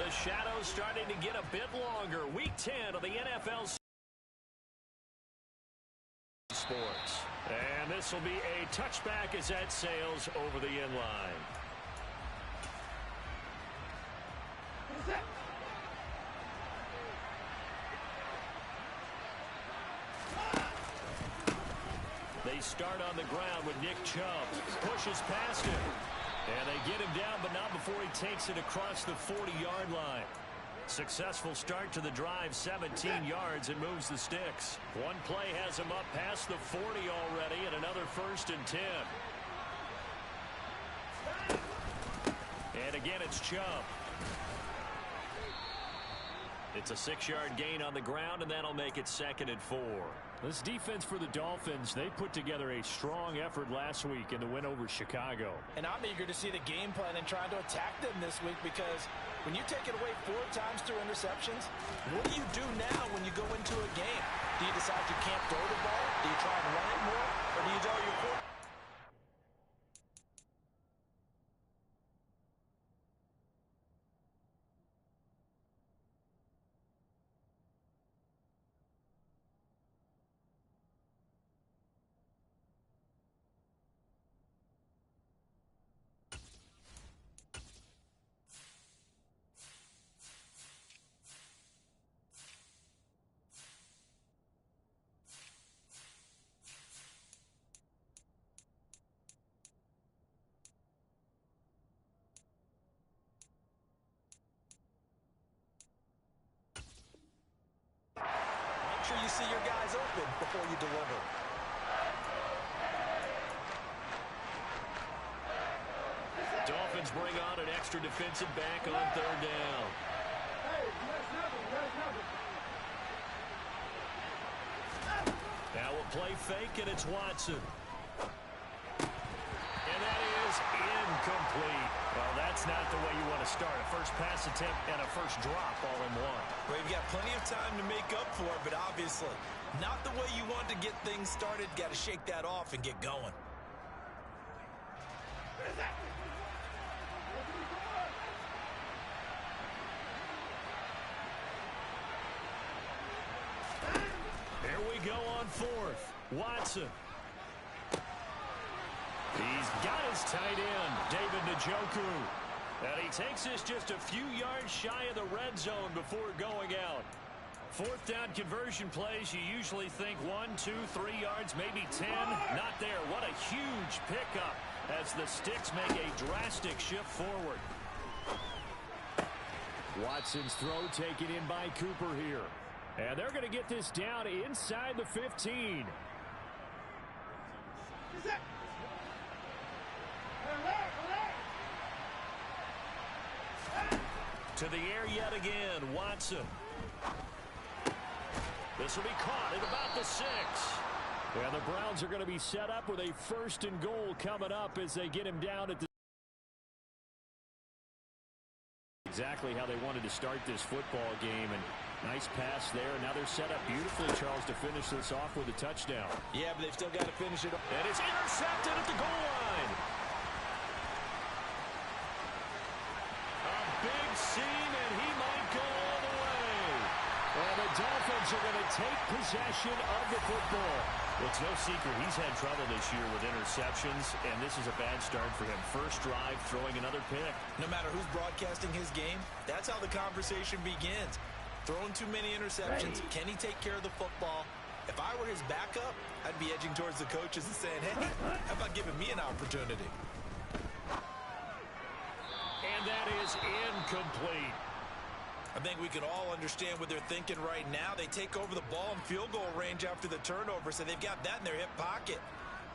the shadows starting to get a bit longer. Week 10 of the NFL Sports. And this will be a touchback as that sails over the end line. They start on the ground with Nick Chubb. Pushes past him. And they get him down, but not before he takes it across the 40-yard line. Successful start to the drive, 17 yards, and moves the sticks. One play has him up past the 40 already, and another 1st and 10. And again, it's Chubb. It's a 6-yard gain on the ground, and that'll make it 2nd and 4. This defense for the Dolphins, they put together a strong effort last week in the win over Chicago. And I'm eager to see the game plan and trying to attack them this week, because when you take it away 4 times through interceptions, what do you do now when you go into a game? Do you decide you can't throw the ball? Do you try and run it more? Or do you tell your quarterback? Make sure you see your guys open before you deliver. Dolphins bring on an extra defensive back on 3rd down. Now we'll play fake, and it's Watson. And that is incomplete. Well, that's not the way you want to start. A first pass attempt and a first drop all in one. Well, you've got plenty of time to make up for it, but obviously not the way you want to get things started. Got to shake that off and get going. Here we go on 4th. Watson. He's got his tight end, David Njoku. And he takes this just a few yards shy of the red zone before going out. 4th down conversion plays, you usually think 1, 2, 3 yards, maybe 10. Not there. What a huge pickup as the sticks make a drastic shift forward. Watson's throw taken in by Cooper here. And they're going to get this down inside the 15. To the air yet again, Watson. This will be caught at about the 6. Well, the Browns are going to be set up with a 1st and goal coming up as they get him down at the exactly how they wanted to start this football game. And nice pass there. Now they're set up beautifully, Charles, to finish this off with a touchdown. Yeah, but they've still got to finish it. And it's intercepted at the goal line. A big seam, and he might go all the way. Well, the Dolphins are going to take possession of the football. Well, it's no secret he's had trouble this year with interceptions, and this is a bad start for him. First drive, throwing another pick. No matter who's broadcasting his game, that's how the conversation begins. Throwing too many interceptions. Can he take care of the football? If I were his backup, I'd be edging towards the coaches and saying, hey, how about giving me an opportunity? And that is incomplete. I think we can all understand what they're thinking right now. They take over the ball in field goal range after the turnover, so they've got that in their hip pocket.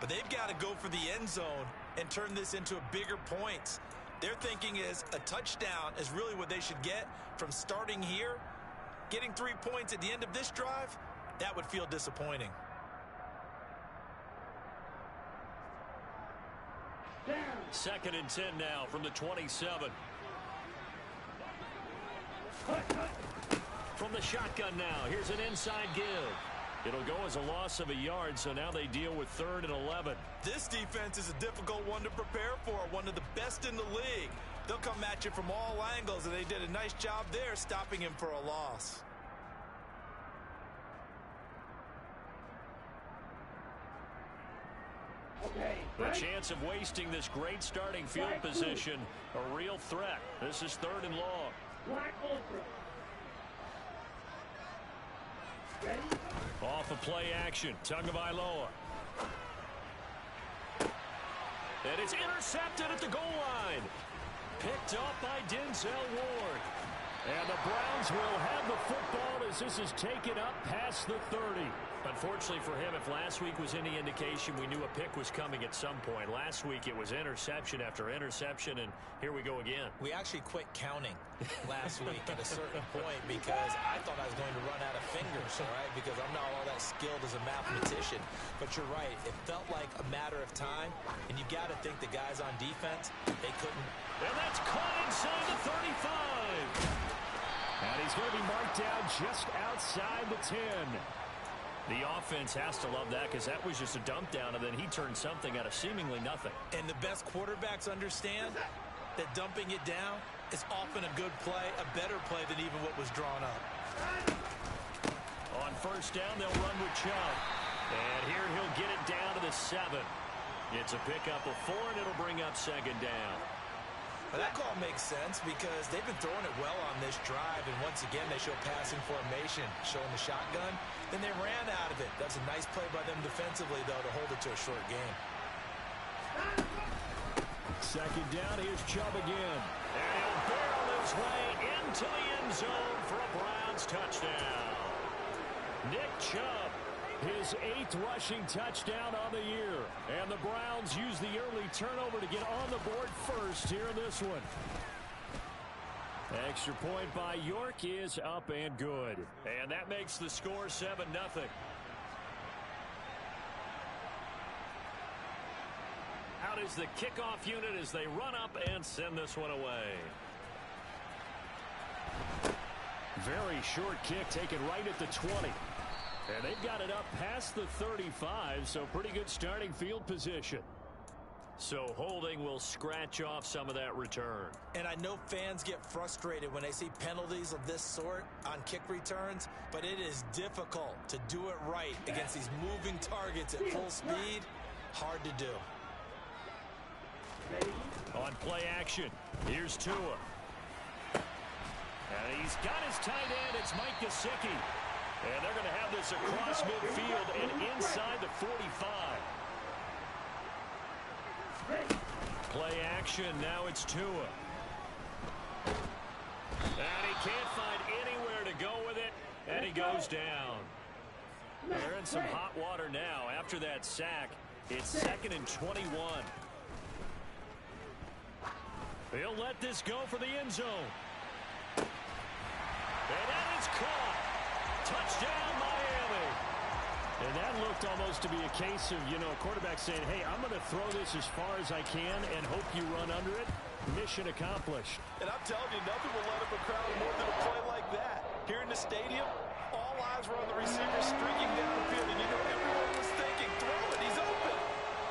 But they've got to go for the end zone and turn this into a bigger points. Their thinking is a touchdown is really what they should get from starting here. Getting 3 points at the end of this drive, that would feel disappointing. Second and 10 now from the 27. From the shotgun now, here's an inside give. It'll go as a loss of a yard, so now they deal with 3rd and 11. This defense is a difficult one to prepare for, one of the best in the league. They'll come at you from all angles, and they did a nice job there stopping him for a loss. The chance of wasting this great starting field position, a real threat. This is 3rd and long. Off a play action, Tagovailoa. And it's intercepted at the goal line. Picked up by Denzel Ward. And the Browns will have the football as this is taken up past the 30. Unfortunately for him, if last week was any indication, we knew a pick was coming at some point. Last week it was interception after interception, and here we go again. We actually quit counting last week at a certain point because I thought I was going to run out of fingers, all right, because I'm not all that skilled as a mathematician. But you're right. It felt like a matter of time, and you got to think the guys on defense, they couldn't. And that's caught inside the 35. And he's going to be marked down just outside the 10. The offense has to love that because that was just a dump down, and then he turned something out of seemingly nothing. And the best quarterbacks understand that dumping it down is often a good play, a better play than even what was drawn up. On first down, they'll run with Chubb. And here he'll get it down to the 7. It's a pickup of 4, and it'll bring up 2nd down. Well, that call makes sense because they've been throwing it well on this drive, and once again they show passing formation, showing the shotgun. Then they ran out of it. That's a nice play by them defensively, though, to hold it to a short game. 2nd down, here's Chubb again. And he'll barrel his way into the end zone for a Browns touchdown. Nick Chubb, his 8th rushing touchdown on the year. And the Browns use the early turnover to get on the board first here in this one. Extra point by York is up and good. And that makes the score 7-0. Out is the kickoff unit as they run up and send this one away. Very short kick taken right at the 20. And they've got it up past the 35, so pretty good starting field position. So holding will scratch off some of that return. And I know fans get frustrated when they see penalties of this sort on kick returns, but it is difficult to do it right against these moving targets at full speed. Hard to do. On play action, here's Tua. And he's got his tight end. It's Mike Gesicki. And they're going to have this across midfield and inside the 45. Play action, now it's Tua. And he can't find anywhere to go with it, and he goes down. They're in some hot water now. After that sack, it's 2nd and 21. He'll let this go for the end zone. And that is caught. Touchdown, Miami. And that looked almost to be a case of, a quarterback saying, hey, I'm going to throw this as far as I can and hope you run under it. Mission accomplished. And I'm telling you, nothing will let up a crowd more than a play like that. Here in the stadium, all eyes were on the receiver streaking down the field, and everyone was thinking, throw it, he's open.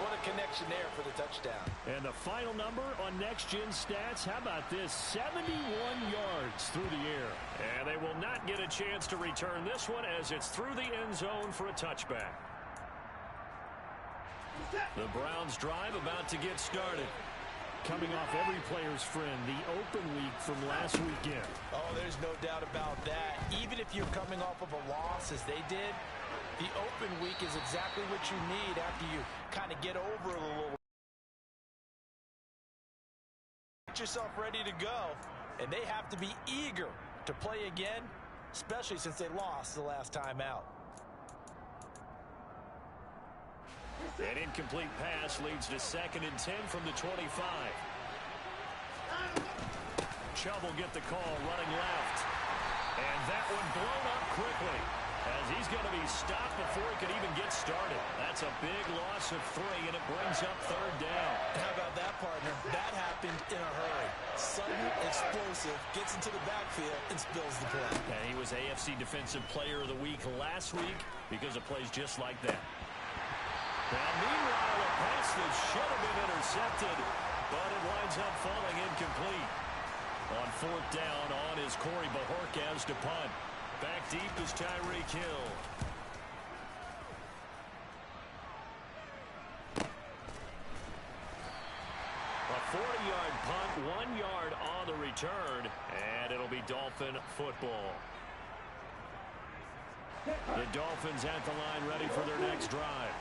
What a connection there for the touchdown. And the final number on Next Gen Stats, how about this? 71 yards through the air. And they will not get a chance to return this one as it's through the end zone for a touchback. The Browns drive about to get started. Coming off every player's friend, the open week from last weekend. Oh, there's no doubt about that. Even if you're coming off of a loss as they did, the open week is exactly what you need after you kind of get over it a little. Get yourself ready to go, and they have to be eager to play again, especially since they lost the last time out. An incomplete pass leads to 2nd and 10 from the 25. Chubb will get the call running left. And that one blown up quickly as he's going to be stopped before he could even get started. That's a big loss of 3, and it brings up 3rd down. How about that, partner? That happened in a hurry. Sudden, explosive, gets into the backfield, and spills the play. And he was AFC Defensive Player of the Week last week because of plays just like that. Now, meanwhile, a pass that should have been intercepted but it winds up falling incomplete. On fourth down, on is Corey Bajorquez to punt. Back deep is Tyreek Hill. A 40-yard punt, 1 yard on the return, and it'll be Dolphin football. The Dolphins at the line ready for their next drive.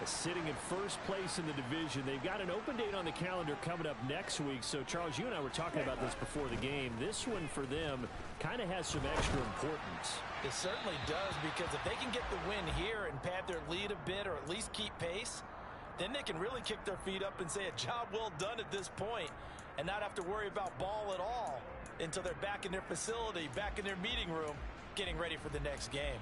Sitting in first place in the division. They've got an open date on the calendar coming up next week. So, Charles, you and I were talking about this before the game. This one for them kind of has some extra importance. It certainly does, because if they can get the win here and pad their lead a bit or at least keep pace, then they can really kick their feet up and say a job well done at this point and not have to worry about ball at all until they're back in their facility, back in their meeting room, getting ready for the next game.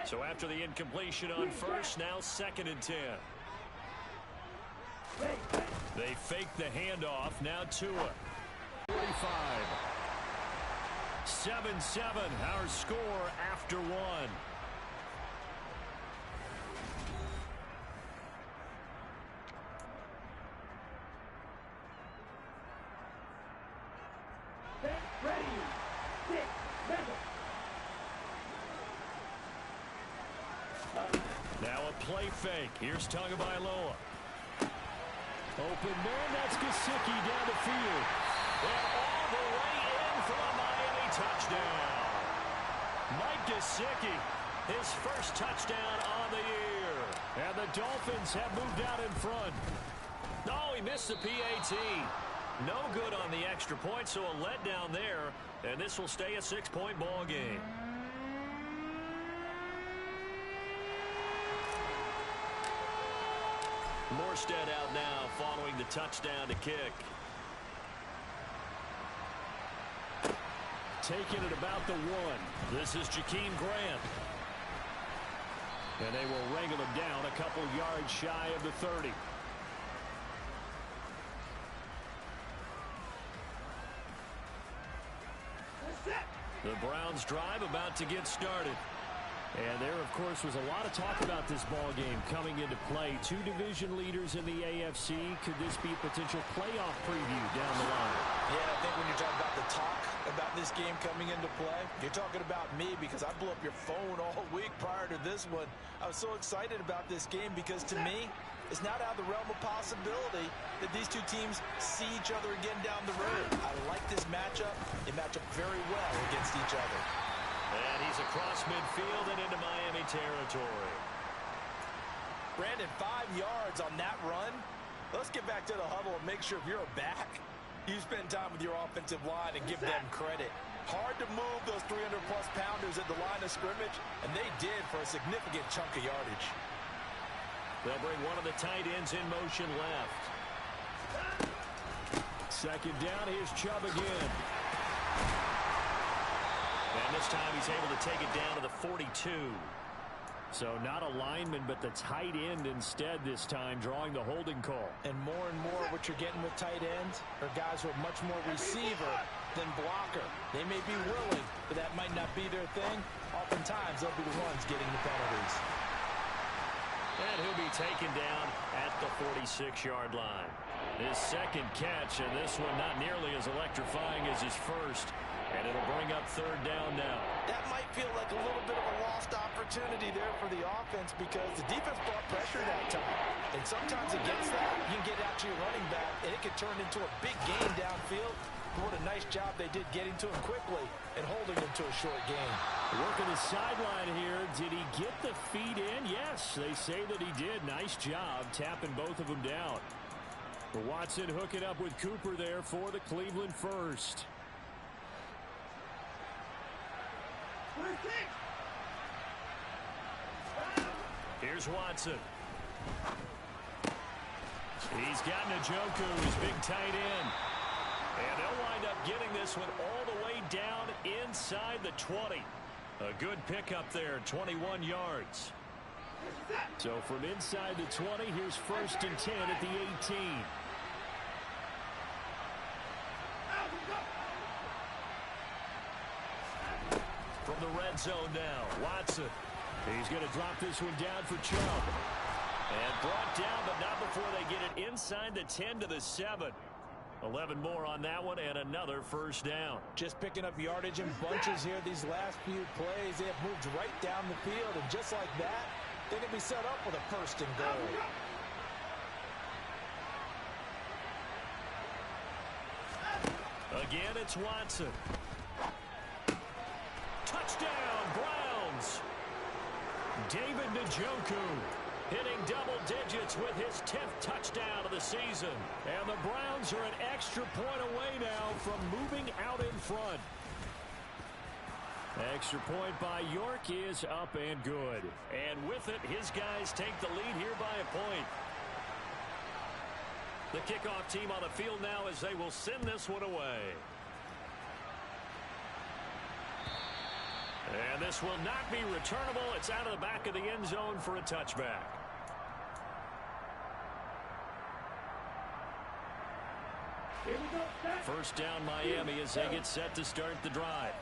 So after the incompletion on first, now 2nd and 10. They fake the handoff. Now Tua. 45. 7-7, our score after one. Now a play fake. Here's Tagovailoa. Open man, that's Gesicki down the field. And all the way in for a Miami touchdown. Mike Gesicki, his first touchdown on the year. And the Dolphins have moved out in front. Oh, he missed the PAT. No good on the extra point, so a letdown there. And this will stay a 6-point ball game. Morstead out now following the touchdown to kick. Taking it about the 1. This is Jakeem Grant. And they will wrangle him down a couple yards shy of the 30. The Browns drive about to get started. And there, of course, was a lot of talk about this ball game coming into play. 2 division leaders in the AFC. Could this be a potential playoff preview down the line? Yeah, I think when you're talking about the talk about this game coming into play, you're talking about me, because I blew up your phone all week prior to this one. I was so excited about this game because, to me, it's not out of the realm of possibility that these two teams see each other again down the road. I like this matchup. They match up very well against each other. And he's across midfield and into Miami territory. Brandon, 5 yards on that run. Let's get back to the huddle and make sure if you're a back, you spend time with your offensive line and give them credit. Hard to move those 300-plus pounders at the line of scrimmage, and they did for a significant chunk of yardage. They'll bring one of the tight ends in motion left. 2nd down, here's Chubb again. And this time he's able to take it down to the 42. So not a lineman, but the tight end instead this time, drawing the holding call. And more what you're getting with tight ends are guys who are much more receiver than blocker. They may be willing, but that might not be their thing. Oftentimes, they'll be the ones getting the penalties. And he'll be taken down at the 46-yard line. His 2nd catch, and this one not nearly as electrifying as his first. And it'll bring up 3rd down now. That might feel like a little bit of a lost opportunity there for the offense, because the defense brought pressure that time. And sometimes against that, you can get out to your running back, and it can turn into a big gain downfield. But what a nice job they did getting to him quickly and holding him to a short gain. Working the sideline here. Did he get the feet in? Yes, they say that he did. Nice job tapping both of them down. Watson hooking up with Cooper there for the Cleveland first. Here's Watson. He's got Njoku, his big tight end. And they'll wind up getting this one all the way down inside the 20. A good pickup there, 21 yards. So from inside the 20, here's 1st and 10 at the 18. From the red zone now. Watson. He's going to drop this one down for Chubb. And brought down, but not before they get it inside the 10 to the 7. 11 more on that one and another first down. Just picking up yardage in bunches here these last few plays. They have moved right down the field, and just like that, they can be set up with a first and goal. Again, it's Watson. Touchdown, Browns. David Njoku hitting double digits with his 10th touchdown of the season. And the Browns are an extra point away now from moving out in front. Extra point by York is up and good. And with it, his guys take the lead here by a point. The kickoff team on the field now as they will send this one away. And this will not be returnable. It's out of the back of the end zone for a touchback. First down Miami as they get set to start the drive.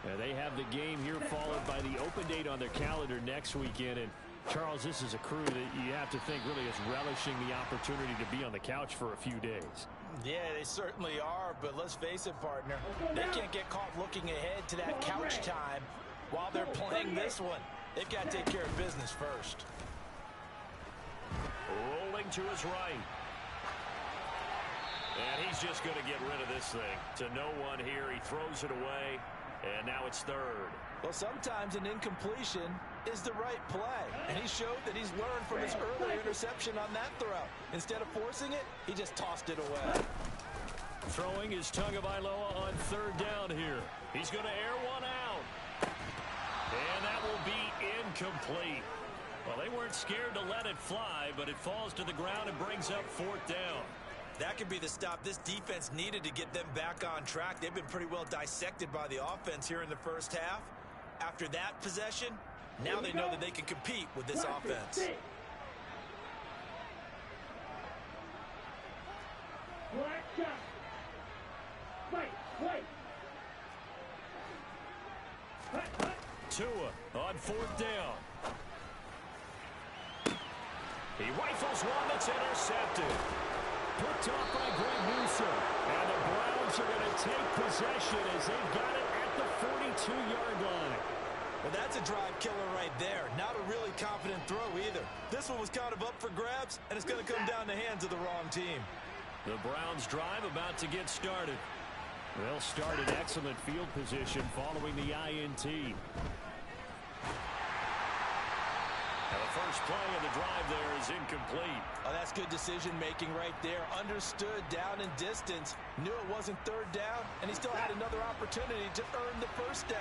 And they have the game here followed by the open date on their calendar next weekend. And Charles, this is a crew that you have to think really is relishing the opportunity to be on the couch for a few days. Yeah, they certainly are, but let's face it, partner. They can't get caught looking ahead to that couch time while they're playing this one. They've got to take care of business first. Rolling to his right. And he's just going to get rid of this thing to no one here. He throws it away, and now it's third. Well, sometimes an incompletion is the right play, and he showed that he's learned from his earlier interception on that throw. Instead of forcing it, he just tossed it away. Throwing is Tagovailoa on third down here. He's going to air one out. And that will be incomplete. Well, they weren't scared to let it fly, but it falls to the ground and brings up fourth down. That could be the stop this defense needed to get them back on track. They've been pretty well dissected by the offense here in the first half. After that possession, now they know that they can compete with this offense. Tua on fourth down. He rifles one that's intercepted. Picked off by Greg Newsome. And the Browns are going to take possession as they've got it at the 42-yard line. Well, that's a drive killer right there. Not a really confident throw either. This one was kind of up for grabs, and it's going to come down the hands of the wrong team. The Browns drive about to get started. They'll start in excellent field position following the INT. And the first play of the drive there is incomplete. Oh, that's good decision-making right there. Understood down and distance. Knew it wasn't third down, and he still had another opportunity to earn the first down.